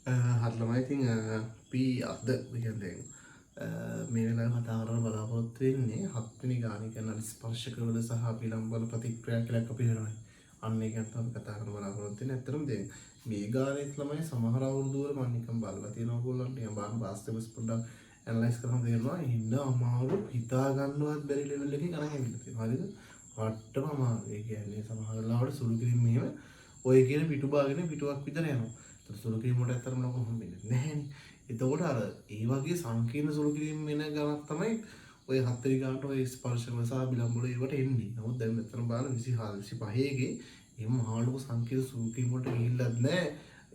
හරි ඉතින් අපි අද කියන්නේ මේ වෙලාවේ කතා කරන්න බලාපොරොත්තු වෙන්නේ 7 වෙනි ගානේ කියන ස්පර්ශකවල සහ විලම්බන ප්‍රතික්‍රියා කියලා අපි වෙනවනේ. අන්න ඒක තමයි කතා කරන්න බලාපොරොත්තු වෙන්නේ. ඇත්තටම දැන් මේ ගානේ ළමයි සමහර අවුරුදු වල මම නිකන් බලලා තියෙනවා ඕගොල්ලන්ට නිකන් බලන්න වාස්තවස් පොඩ්ඩක් ඇනලයිස් කරාම තේරෙනවා ඉන්න අමාරු හිතා ගන්නවත් බැරි ලෙවල් එකකින් අරන් ඇවිල්ලා තියෙනවා. හරිද? වට්ටම අමාරු. ඒ කියන්නේ සමහර වෙලාවට සුළු කිරීම මෙහෙම ඔය කියන පිටු බාගෙන පිටුවක් විතර යනවා. සුළු කිරීම වලට ඇත්තටම ලොකු හම්බෙන්නේ නැහැනේ. එතකොට අර ඒ වගේ සංකීර්ණ සුළු කිරීම වෙන ගණක් තමයි ඔය 7 වෙනි ගානට ඔය ස්පර්ශකම සහ විලම්බන ඒවට එන්නේ. නමුත් දැන් මෙතන බලන 24 25 ගේ එහෙම මහා ලොකු සංකීර්ණ සුළු කිරීම වලට ගිහිල්ලත් නැහැ.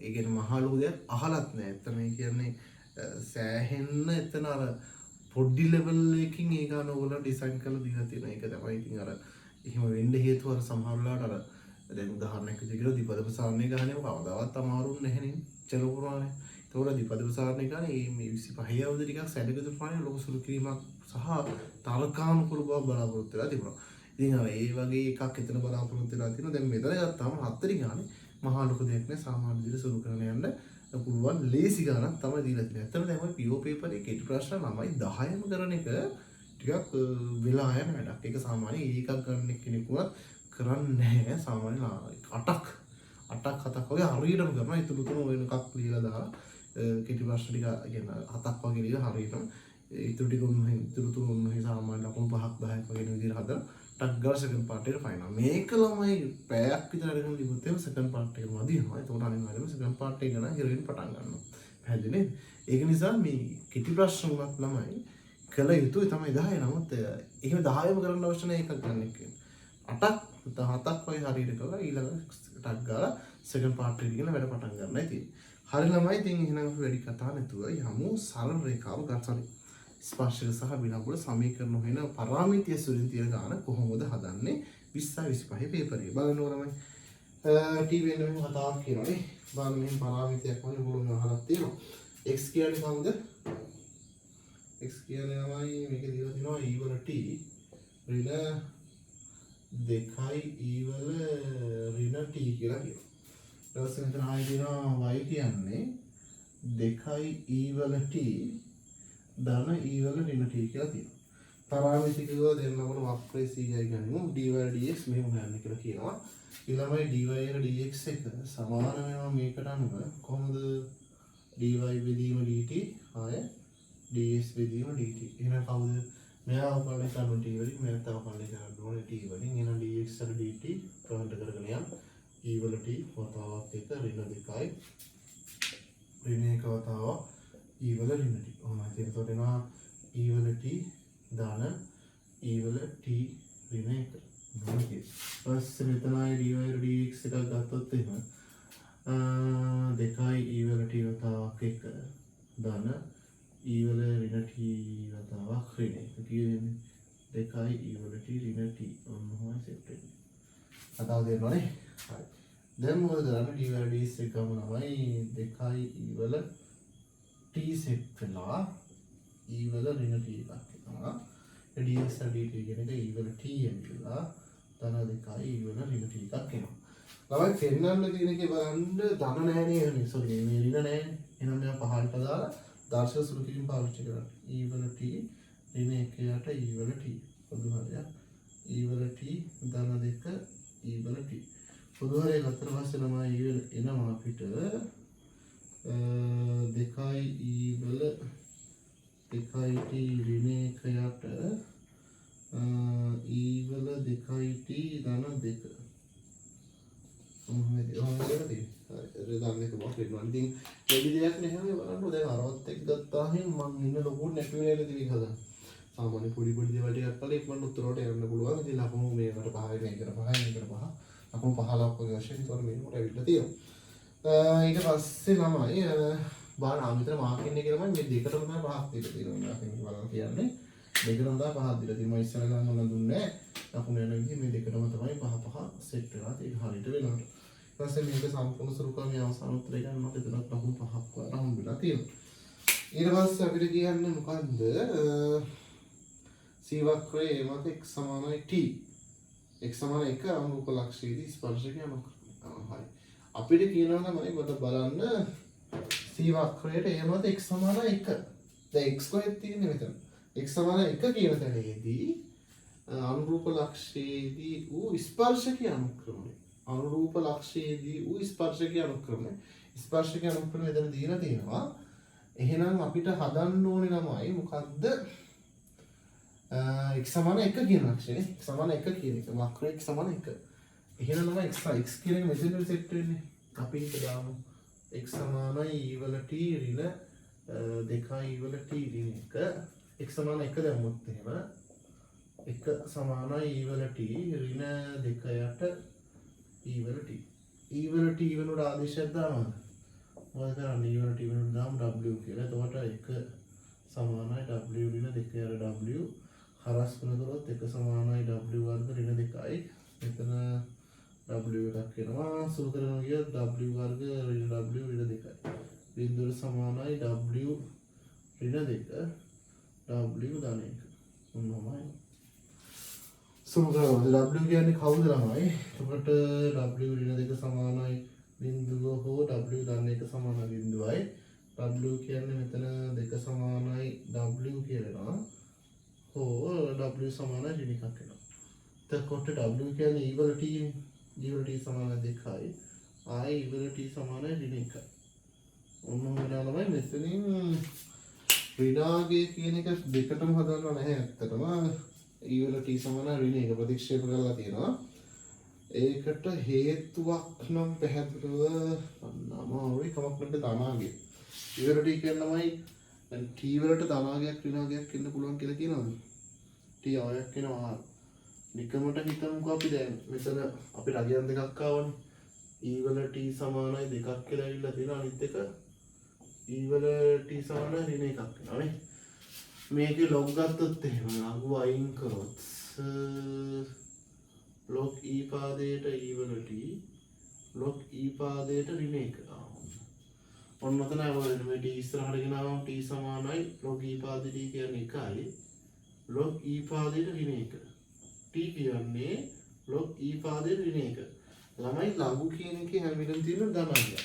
ඒ කියන්නේ මහා ලොකු දෙයක් අහලත් නැහැ. එතන මේ කියන්නේ සෑහෙන්න එතන අර පොඩි ලෙවල් එකකින් ඒ ගාන ඕගොල්ලෝ ඩිසයින් කරලා දීලා තියෙනවා. ඒක තමයි ඉතින් අර එහෙම වෙන්න හේතුව අර සමහර වෙලාවට අර දැන් උදාහරණයක් විදිහට දීපද ප්‍රසාරණය ගහන්නේ කවදාවත් අමාරුන් නැහැනේ චල පුරානේ. ඒතකොට දීපද ප්‍රසාරණය ගහන්නේ මේ 25 අවුරුදු ටිකක් සැලකෙතු ප්‍රාණය ලොකු සුළු කිරීමක් සහ තරකානුකූල බව බලාපොරොත්තු වෙලා තිබුණා. ඉතින් අර ඒ වගේ එකක් එතන බලාපොරොත්තු වෙලා තියෙනවා. දැන් මෙතන ගත්තාම 7 වෙනි ගානේ මහා ලොකු දෙයක් නෑ සාමාන්‍ය විදිහට සුළු කරන යන්න පුළුවන් ලේසි ගානක් තමයි දීලා තියෙන්නේ. ඇත්තටම දැන් ඔය PO පේපර් එකේ කෙටි ප්‍රශ්න ළමයි 10ම කරන එක ටිකක් වෙලා යන වැඩක්. ඒක සාමාන්‍ය ඒකක් ගන්න කෙනෙකුට කරන්නේ නැහැ. සාමාන්‍ය 8ක් 7ක් වගේ හරියටම කරනවා. ඉතුරු තුන වෙන එකක් ලියලා දාලා කෙටි ප්‍රශ්න ටික කියන්නේ 7ක් වගේ ලියලා හරියටම ඉතුරු ටික ඉතුරු තුන උන්නේ සාමාන්‍ය ලකුණු 5ක් 10ක් වගේ විදිහට හදලා ටක් ගාලා සෙකන්ඩ් පාර්ට් එකට ෆයිනල්. මේක ළමයි පැයක් විතර අරගෙන ලිව්වොත් එහෙම සෙකන්ඩ් පාර්ට් එක මදි වෙනවා. ඒතකොට අනිවාර්යයෙන්ම සෙකන්ඩ් පාර්ට් එක ගන්න හිරෙන්න පටන් ගන්නවා. පැහැදිලි නේද? ඒක නිසා මේ කෙටි ප්‍රශ්න උනත් ළමයි කළ යුතුයි තමයි 10. නමුත් එහෙම 10ම කරන්න අවශ්‍ය නැහැ එකක් ගන්න එක. 8ක් 7ක් වගේ හරියට කරලා ඊළඟ ටක් ගාලා සෙකන්ඩ් පාර්ට් එක ඉගෙන වැඩ පටන් ගන්නයි තියෙන්නේ. හරි ළමයි ඉතින් එහෙනම් අපි වැඩි කතා නැතුව යමු සරල රේඛාව ගන්න. ස්පර්ශක සහ විලම්බන සමීකරණ වෙන පරාමිතිය සුලින් තියෙන ගාන කොහොමද හදන්නේ 20 25 පේපර් එක බලන්න ඕනමයි. ටීවී එකේ මෙහෙම කතාවක් කියනවානේ. බලන්න මෙහෙම පරාමිතියක් වගේ බලන්න අහලක් තියෙනවා. x කියන්නේ කොහොමද? x කියන්නේ තමයි මේක දීලා තිනවා e වල t ඍණ 2යි e වල ඍණ t කියලා කියනවා. ඊට පස්සේ මෙතන ආයෙ දිනවා y කියන්නේ 2යි e වල t ධන e වල ඍණ t කියලා තියෙනවා. පරාමිතිකව දෙන්නම වක්‍රයේ CI ගනිමු dy dx මෙහෙම හොයන්න කියලා කියනවා. ඊළඟයි dy එක dx එක සමාන වෙනවා මේකට අනුව කොහොමද dy බෙදීම dt ආය ds බෙදීම dt. එහෙනම් කවුද මෙයා උපකරණය කරන t වලින් මෙයා තව කණ්ඩේ කරන්න ඕනේ t වලින්. එහෙනම් dx සර dt ප්‍රවණ්ඩ කරගෙන යන්න e වල t වතාවක් එක ඍණ 2යි ඍණ 1 වතාවක් e වල ඍණ t. ඔහොමයි. එතකොට එනවා e වල t දාන e වල t ඍණ 1. මොකද ඊපස්සේ මෙතනයි dy dx එකක් ගත්තොත් එහෙම 2යි e වල t වතාවක් 1 දාන e වල ඍණ t වතාවක් ඍණ 1 කියන්නේ 2යි e වල t ඍණ t. ඔන්නෝම සෙට් වෙන්නේ. අතාව දෙන්නෝනේ. හරි. දැන් මොකද කරන්නේ dy dx එක ගමු තමයි 2යි e වල t සෙට් වෙනවා e වල ඍණ t එකක් එනවා. dx dt කියන එක e වල t එන්නවා. ධන 2යි e වල ඍණ t එකක් එනවා. ළමයි පෙන්නන්න තියෙන එකේ බලන්න ධන නැහැ නේ. සෝරි මේ ඍණ නැහැ. එහෙනම් මෙයා පහළට දාලා දර්ශක සුළු කිරීම පාවිච්චි කරන්න. e වල t ඍණ 1යට e වල t පොදු හරයක් e වල t ධන 2 e වල t පොදු හරය ගත්තට පස්සේ ළමයි එනවා අපිට 2යි e වල 2යි t ඍණ 1යට e වල 2යි t ධන 2. ඔහොමද හරි දාන්න එක මොකක්ද වෙනවා. ඉතින් වැඩි දෙයක් නැහැ මේ බලන්න. දැන් අරවත් එක්ක ගත්තාම මම ඉන්න ලොකු නැති වෙලා ඉතින් හදන්න. සාමාන්‍ය පොඩි පොඩි දේවල් ටිකක් කරලා ඉක්මනට උත්තර වලට යන්න පුළුවන්. ඉතින් ලකුණු මේකට 5 මේකට 5 මේකට 5 ලකුණු 15ක් වගේ වශයෙන් ඒතකොට මේකට ඇවිල්ලා තියෙනවා. ඊට පස්සේ ළමයි බලන්න මෙතන මාකින් එකේ තමයි මේ දෙකටම තමයි 5ක් දීලා තියෙනවා. මම බලන්න කියන්නේ දෙකටම තමයි 5ක් දීලා තියෙනවා. මම ඉස්සර ගන්න ඕන දුන්නේ ලකුණු යන විදිහ මේ දෙකටම තමයි 5 සෙට් වෙලා තියෙන්නේ හරියට වෙනවට. ඊට පස්සේ මේක සම්පූර්ණ සරුකමේ අවසාන උත්තරය ගන්න මට එතනත් ලකුණු 5ක් වගේ හම්බෙලා තියෙනවා. ඊට පස්සේ අපිට කියන්නේ මොකද්ද c වක්‍රයේ මත x සමානයි t x සමාන 1 අනුරූප ලක්ෂයේදී ස්පර්ශක යමක්. හරි. අපිට කියනවා නම් මම බලන්න c C වක්‍රයට ඒ මොනවද x සමාන 1. දැන් x කොහෙද තියෙන්නේ මෙතන? x සමාන 1 කියන තැනේදී අනුරූප ලක්ෂයේදී ඌ ස්පර්ශකීය අනුක්‍රමණය. අනුරූප ලක්ෂයේදී ඌ ස්පර්ශකීය අනුක්‍රමණය. ස්පර්ශකීය අනුක්‍රමණය මෙතන දීලා තියෙනවා. එහෙනම් අපිට හදන්න ඕනේ ළමයි මොකද්ද? x සමාන 1 කියන ලක්ෂණය. x සමාන 1 කියන එක. වක්‍රය x සමාන 1. එහෙනම් ළමයි x කියන එක මෙතන සෙට් වෙන්නේ. අපි හිත දාමු. x සමානයි e වල t ඍණ 2i වල t ඍණ 1. x සමාන 1 දැම්මොත් එහෙම 1 සමානයි e වල t ඍණ 2යට e වල t. e වල t වෙනුවට ආදේශයක් දානවද? මොකද කරන්නේ? e වල t වෙනුවට දාමු w කියලා. එතකොට 1 සමානයි w ඍණ 2යට w හරස් කරන කරොත් 1 සමානයි w වර්ග ඍණ 2යි. මෙතන w එකක් වෙනවා. සුළු කරනවා කියොත් w වර්ග ඍණ w ඍණ 2යි. බිඳුවට සමානයි w ඍණ 2 w ධන 1. මොනවායි? සුළු කරනවා. w කියන්නේ කවුද ළමයි? එතකොට w ඍණ 2 සමානයි බිඳුව හෝ w ධන 1 සමාන බිඳුවයි. w කියන්නේ මෙතන 2 සමානයි w කියලා. හෝ w සමාන ඍණ එකක් වෙනවා. එතකොට w කියන්නේ e වල t නේ. e වල t සමාන 2යි. i e වල t සමාන ඍණ 1යි. ඔන්න වෙනාලමයි මෙතනින් ඍණාගය කියන එක දෙකටම හදන්න නැහැ ඇත්තටම. e වල t සමාන ඍණ 1 ප්‍රතික්ෂේප කරලා තියෙනවා. ඒකට හේතුවක් නම් පැහැදිලිව අමාරුයි කමක් නැද්ද ධනාගය. e වල t කියනමයි දැන් t වලට ධනාගයක් ඍණාගයක් ඉන්න පුළුවන් කියලා කියනවාද? t ආයක් වෙනවා. නිකමට හිතමුකෝ අපි දැන් මෙතන අපි රගයන් දෙකක් ආවනේ. e වල t සමානයි 2ක් කියලා ඇවිල්ලා තියෙනවා. අනිත් එක e වල t සමානයි ඍණ 1ක් වෙනවානේ. මේකේ log ගත්තොත් එහෙම ලඝු අයින් කරොත් log e පාදයට e වල t log e පාදයට ඍණ 1 ඔන්න ඔතන අවුලනේ මේ t ඉස්සරහට ගෙනාවම t සමානයි log e පාදයට t කියන්නේ 1යි log e පාදයට ඍණ 1 t කියන්නේ log e පාදයට ඍණ 1 ළමයි ලඝු කියන එකේ හැම වෙලෙම තියෙන ධනාංගය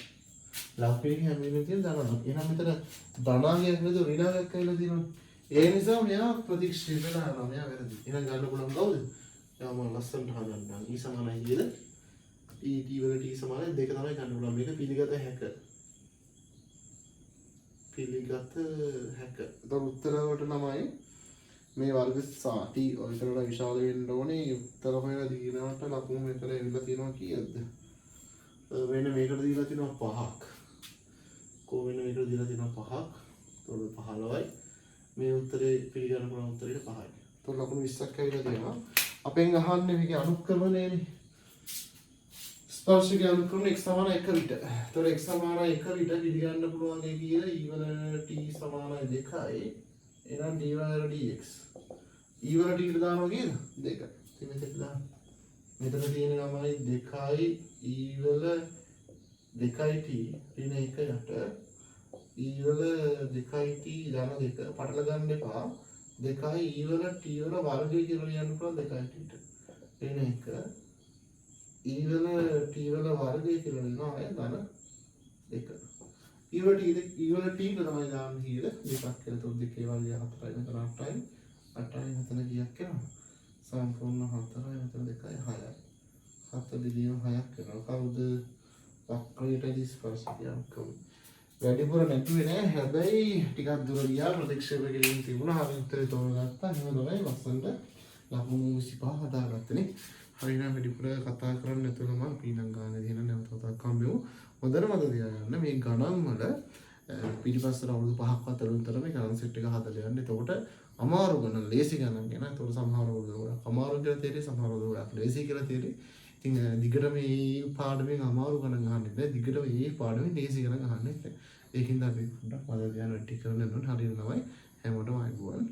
ලඝු එකේ හැම වෙලෙම තියෙන ධනාංගය එහෙනම් මෙතන ධනාංගයක් නේද ඍණාංගයක් කියලා තියෙනවා ඒ නිසා මෙයා ප්‍රතික්ෂේප කරනවා මෙයා වැරදි එහෙනම් ගන්න පුළුවන් කවුද එයා මම ලස්සනට හදන්නම් e සමානයි කියලා t වල t සමානයි 2 තමයි ගන්න පුළුවන් මේක පිළිගත හැකියි පිළිගත හැක. ඒතර උත්තර වලට තමයි මේ වර්ග සාටි ඔයතරට විශාල වෙන්න ඕනේ. උත්තර හොයලා දීනවට ලකුණු මෙතන එවිලා තියෙනවා කීයද? වෙන මේකට දීලා තියෙනවා 5ක්. කො වෙන මේකට දීලා තියෙනවා 5ක්. ඒතකොට 15යි. මේ උත්තරේ පිළිගන්න පුළුවන් උත්තරේ 5යි. ඒතකොට ලකුණු 20ක් ඇවිල්ලා තියෙනවා. අපෙන් අහන්නේ මේකේ අනුක්‍රමණයනේ. ස්පර්ශක අනුක්‍රමණය x සමාන 1 විට. එතකොට x සමාන 1 විට පිළිගන්න පුළුවන් ඒ කියලා e වල t සමාන 2යි. එහෙනම් d වල dx. e වල t ට දානවා කීයද? 2. ඉතින් මෙතන දාන්න. මෙතන තියෙන ළමයි 2යි e වල 2යි t ඍණ 1 යට e වල 2යි t ධන 2 පටල ගන්න එපා. 2යි e වල t වල වර්ගය කියලා ලියන්න පුළුවන් 2යි t ට. ඍණ 1 e වල t වල වර්ගය කියලා ලියනවා අය ධන 2. e වල t තමයි දාන්න කියලා දෙකක් කියලා තොත් දෙකේ වර්ගය 4යි මෙතන 8යි 8යි මෙතන කීයක් වෙනවද? සම්පූර්ණ 4යි මෙතන 2යි 6යි. 7 බෙදීම 6ක් වෙනවා. කවුද? වක්‍රයටදී ස්පර්ශකයන් කවුද? වැඩිපුර නැතුවේ නෑ. හැබැයි ටිකක් දුර ගියා ප්‍රතික්ෂේප කිරීම තිබුණා. හරි උත්තරේ තෝරගත්තා. එහෙම තමයි ලස්සනට ලකුණු 25 හදාගත්තනේ. හරිනම් වැඩිපුර කතා කරන්න නැතුව මම පීනම් ගන්න දෙන නැවත වතාවක් හම්බෙමු. හොඳට මතක තියාගන්න මේ ගණන් වල පිටිපස්සට අවුරුදු 5ක්වත් අලුතෙන් මේ ගණන් සෙට් එක හදලා යන්න. එතකොට අමාරු ගණන් ලේසි ගණන් ගැන. එතකොට සමහර වල අමාරු කියලා තේරෙයි සමහර වල ලේසි කියලා තේරෙයි. ඉතින් දිගට මේ පාඩමෙන් අමාරු ගණන් අහන්නේ නැහැ. දිගට මේ පාඩමෙන් ලේසි ගණන් අහන්නේ නැහැ. ඒකින්ද අපි පොඩ්ඩක් මතක තියාගන්න ටික කරන්න ඕනේ. හරියට තමයි හැමෝටම අයගුවන්.